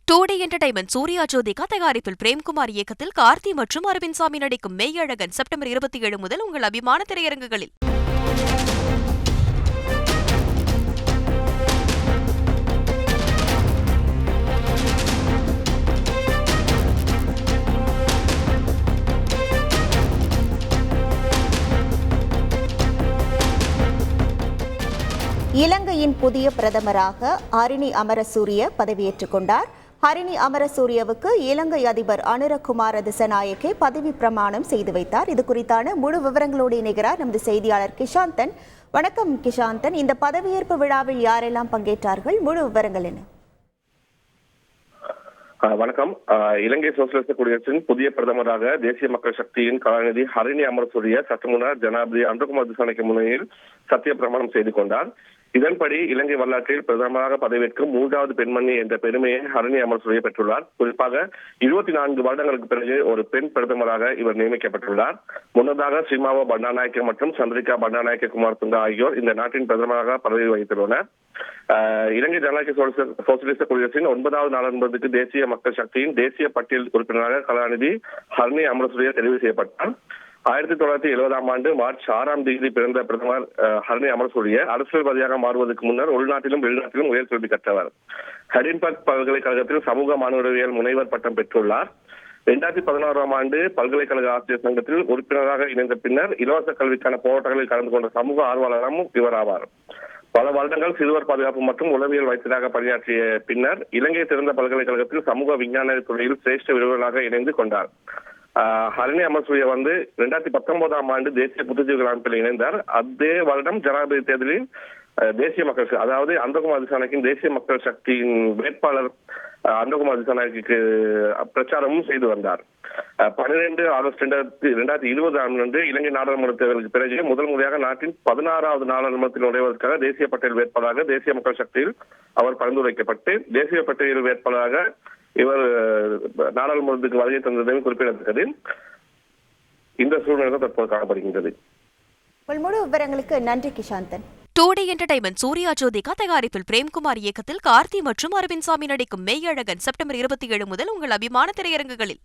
டூடி entertainment Surya Jyothika தயாரிப்பில் பிரேம்குமார் இயக்கத்தில் கார்த்தி மற்றும் அரவிந்த் சாமி நடிக்கும் மெய்யழகன் செப்டம்பர் 27 முதல் உங்கள் அபிமான திரையரங்குகளில். இலங்கையின் புதிய பிரதமராக ஹரிணி அமரசூரிய பதவியேற்றுக் கொண்டார். ஹரிணி அமரசூரியவுக்கு இலங்கை அதிபர் அனுரகுமார திசநாயக்கே பதவி பிரமாணம் செய்து வைத்தார். இது குறித்தான முழு விவரங்களோடு இணைகிறார் நமது செய்தியாளர் கிஷாந்தன். வணக்கம் கிஷாந்தன், இந்த பதவியேற்பு விழாவில் யாரெல்லாம் பங்கேற்றார்கள்? முழு விவரங்கள் என்ன? வணக்கம். இலங்கை சோசியலிச குடியரசின் புதிய பிரதமராக தேசிய மக்கள் சக்தியின் கலாநிதி ஹரிணி அமரசூரிய சற்று முன்னர் ஜனாதிபதி அனுரகுமார் திசாநாயக்க முன்னிலையில் சத்திய பிரமாணம் செய்து கொண்டார். இதன்படி இலங்கை வரலாற்றில் பிரதமராக பதவியேற்கும் 3வது பெண்மணி என்ற பெருமையை ஹரிணி அமரசூரிய பெற்றுள்ளார். குறிப்பாக 24 வருடங்களுக்கு பிறகு ஒரு பெண் பிரதமராக இவர் நியமிக்கப்பட்டுள்ளார். முன்னதாக ஸ்ரீமாவோ பண்டாநாயக்க மற்றும் சந்திரிகா பண்டாநாயக்க குமாரதுங்க ஆகியோர் இந்த நாட்டின் பிரதமராக பதவி வகித்துள்ளனர். இலங்கை ஜனநாயக சோசியலிச குடியரசின் 9வது நாடாளுமன்றத்துக்கு தேசிய மக்கள் சக்தியின் தேசிய பட்டியல் உறுப்பினராக கலாநிதி ஹரிணி அமரசூரிய தெரிவு செய்யப்பட்டார். 1970ஆம் ஆண்டு மார்ச் 6ஆம் தேதி பிறந்த பிரதமர் ஹரிணி அமரசூரிய அரசியல்வாதியாக மாறுவதற்கு முன்னர் உள்நாட்டிலும் வெளிநாட்டிலும் உயர்கல்வி கற்றவர். ஹெடின்பர்க் பல்கலைக்கழகத்தில் சமூக மானுடவியல் முனைவர் பட்டம் பெற்றுள்ளார். 2016ஆம் ஆண்டு பல்கலைக்கழக ஆசிரியர் சங்கத்தில் உறுப்பினராக இணைந்த பின்னர் இலவச கல்விக்கான போராட்டங்களில் கலந்து கொண்ட சமூக ஆர்வலரும் இவர் ஆவார். பல வருடங்கள் சிறுவர் பாதுகாப்பு மற்றும் உளவியல் வைத்தியராக பணியாற்றிய பின்னர் இலங்கை திறந்த பல்கலைக்கழகத்தில் சமூக விஞ்ஞான துறையில் சிரேஷ்ட விருதுகளாக இணைந்து கொண்டார். ஹரிணி அமரசூரிய 2019ஆம் ஆண்டு தேசிய புத்துஜீவிகள் அமைப்பில் இணைந்தார். அதே வருடம் ஜனாதிபதி தேர்தலில் தேசிய மக்கள் அதாவது அனுரகுமார் திசாநாயக்கின் தேசிய மக்கள் சக்தியின் வேட்பாளர் அனுரகுமார் திசாநாயக்கு பிரச்சாரமும் செய்து வந்தார். 12 ஆகஸ்ட் 2020ஆம் ஆண்டு இலங்கை நாடாளுமன்ற தேர்தலுக்கு பிறகு முதல் முறையாக நாட்டின் 16வது நாடாளுமன்றத்தில் நுழைவதற்காக தேசிய பட்டியல் வேட்பாளராக தேசிய மக்கள் சக்தியில் அவர் பரிந்துரைக்கப்பட்டு தேசிய பட்டியல் வேட்பாளராக இவர் நாடாளுமன்றத்துக்கு வருகை தந்ததையும் குறிப்பிடத்தக்கது. இந்த சூழ்நிலை தான் தற்போது காணப்படுகின்றது. முழு விவரங்களுக்கு நன்றி கிஷாந்தன். டூடி என்டர்டைன்மெண்ட் சூர்யா ஜோதிகா தயாரிப்பில் பிரேம்குமார் இயக்கத்தில் கார்த்தி மற்றும் அரவிந்த் சாமி நடிக்கும் மெய்யழகன் செப்டம்பர் 27 முதல் உங்கள் அபிமான திரையரங்குகளில்.